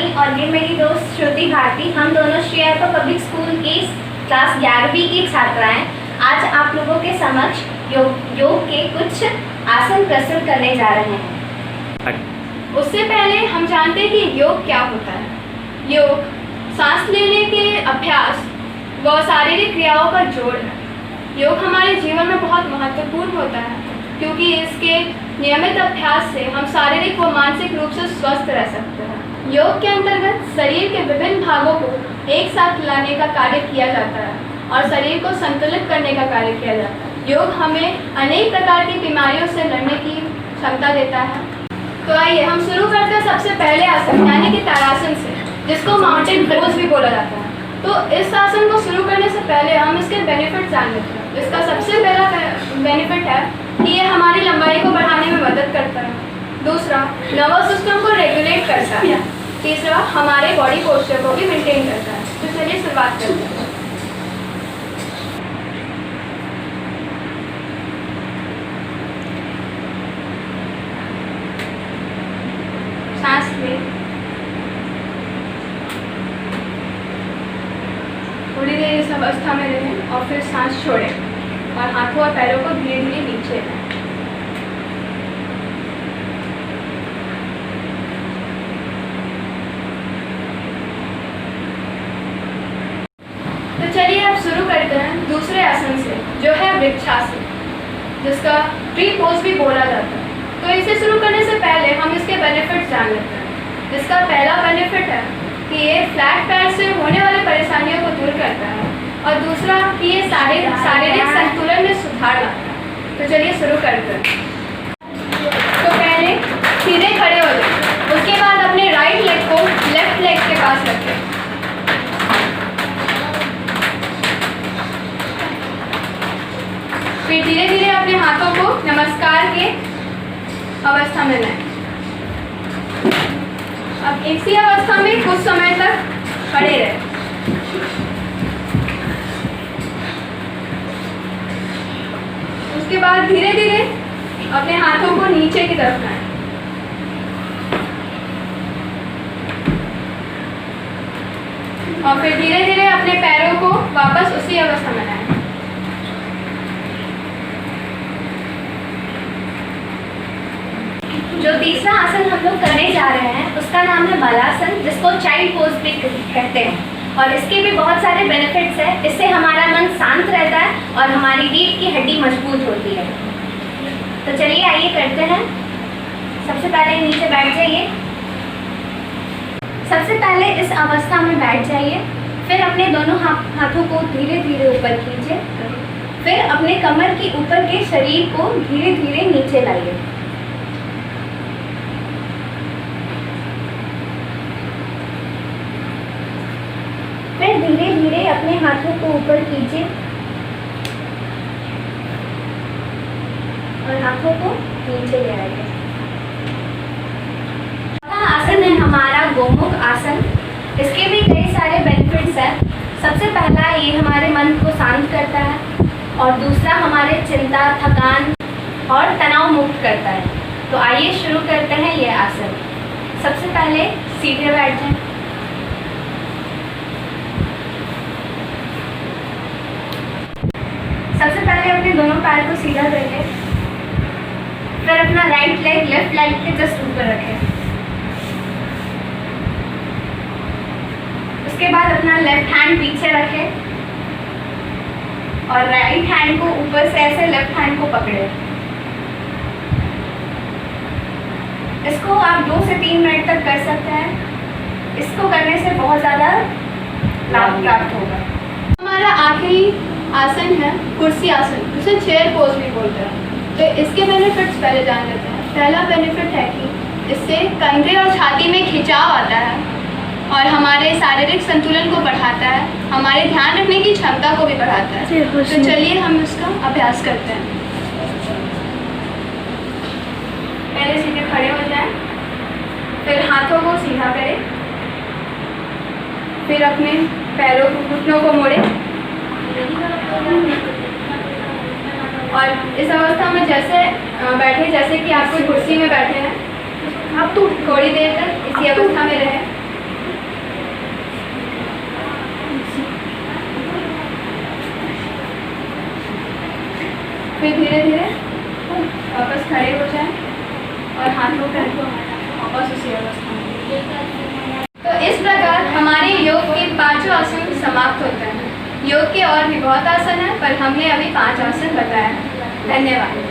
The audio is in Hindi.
शिवानी और ये मेरी दोस्त श्रुति भारती। हम दोनों श्री अय्यप्पा पब्लिक स्कूल की क्लास 11वीं की छात्राएं आज आप लोगों के समक्ष योग के कुछ आसन प्रस्तुत करने जा रहे हैं। उससे पहले हम जानते हैं कि योग क्या होता है। योग सांस लेने के अभ्यास व शारीरिक क्रियाओं का जोड़ है। योग हमारे जीवन में बहुत महत्वपूर्ण होता है क्योंकि इसके नियमित अभ्यास से हम शारीरिक व मानसिक रूप से स्वस्थ रह सकते हैं। योग के अंतर्गत शरीर के विभिन्न भागों को एक साथ लाने का कार्य किया जाता है और शरीर को संतुलित करने का कार्य किया जाता है। योग हमें अनेक प्रकार की बीमारियों से लड़ने की क्षमता देता है। तो आइए हम शुरू करते हैं सबसे पहले आसन यानी कि ताड़ासन से, जिसको माउंटेन पोज भी बोला जाता है। तो इस आसन को शुरू करने से पहले हम इसके बेनिफिट जान लेते हैं। इसका सबसे पहला बेनिफिट है कि ये हमारी लंबाई को बढ़ाने में मदद करता है। दूसरा, नर्वस सिस्टम को रेगुलेट करता है। तीसरा, हमारे बॉडी पोस्चर को भी मेंटेन करता है। तो चलिए शुरुआत करते हैं। सांस लें, थोड़ी देर इस अवस्था में रहें और फिर सांस छोड़ें और हाथों और पैरों को धीरे धीरे नीचे लाएं। तो चलिए अब शुरू करते हैं दूसरे आसन से, जो है वृक्षासन, जिसका ट्री पोज भी बोला जाता है। तो इसे शुरू करने से पहले हम इसके बेनिफिट जान लेते हैं। जिसका पहला बेनिफिट है कि ये फ्लैट पैर से होने वाली परेशानियों को दूर करता है और दूसरा कि ये शारीरिक संतुलन में सुधार लाता है। तो चलिए शुरू करते हैं। तो पहले सीधे खड़े हो जाएं, उसके बाद अपने राइट लेग को लेफ्ट लेग के पास रखें। फिर धीरे धीरे अपने हाथों को नमस्कार के अवस्था में लाएं। अब इसी अवस्था में कुछ समय तक खड़े रहें। उसके बाद धीरे धीरे अपने हाथों को नीचे की तरफ लाएं। और फिर धीरे धीरे अपने पैरों को वापस उसी अवस्था में लाएं। जो तीसरा आसन हम लोग करने जा रहे हैं उसका नाम है बालासन, जिसको चाइल्ड पोज भी कहते हैं। और इसके भी बहुत सारे बेनिफिट्स हैं। इससे हमारा मन शांत रहता है और हमारी रीढ़ की हड्डी मजबूत होती है। तो चलिए आइए करते हैं। सबसे पहले नीचे बैठ जाइए। सबसे पहले इस अवस्था में बैठ जाइए। फिर अपने दोनों हाथों को धीरे धीरे ऊपर कीजिए। फिर अपने कमर के ऊपर के शरीर को धीरे धीरे नीचे लाइए। फिर धीरे धीरे अपने हाथों को ऊपर कीजिए और हाथों को नीचे ले आइए। आसन है हमारा गोमुख आसन। इसके भी कई सारे बेनिफिट्स हैं। सबसे पहला, ये हमारे मन को शांत करता है और दूसरा हमारे चिंता, थकान और तनाव मुक्त करता है। तो आइए शुरू करते हैं ये आसन। सबसे पहले सीधे बैठ जाएं। सबसे पहले अपने दोनों पैर को सीधा रखें। फिर अपना राइट लेग लेफ्ट लेग के जस्ट ऊपर रखें। उसके बाद अपना लेफ्ट हैंड पीछे रखें और राइट हैंड को ऊपर से ऐसे लेफ्ट हैंड को पकड़े। इसको आप 2 से 3 मिनट तक कर सकते हैं। इसको करने से बहुत ज़्यादा लाभ प्राप्त होगा। हमारा आखिरी आसन है कुर्सी आसन, जिसे चेयर पोज भी बोलते हैं। तो इसके बेनिफिट्स पहले जान लेते हैं। पहला बेनिफिट है कि इससे कंधे और छाती में खिंचाव आता है और हमारे शारीरिक संतुलन को बढ़ाता है, हमारे ध्यान रखने की क्षमता को भी बढ़ाता है। तो चलिए हम इसका अभ्यास करते हैं। पहले सीधे खड़े हो जाएं, फिर हाथों को सीधा करें, फिर अपने पैरों को, घुटनों को मोड़ें और इस अवस्था में जैसे बैठे जैसे कि आप कोई कुर्सी में बैठे हैं। आप तो थोड़ी देर तक इसी अवस्था में रहें। फिर धीरे धीरे वापस खड़े हो जाएं और हाथों पैर को वापस उसी अवस्था में। तो इस प्रकार हमारे योग के 5 आसन समाप्त होते हैं। योग के और भी बहुत आसन हैं, पर हमने अभी 5 आसन बताया है। धन्यवाद।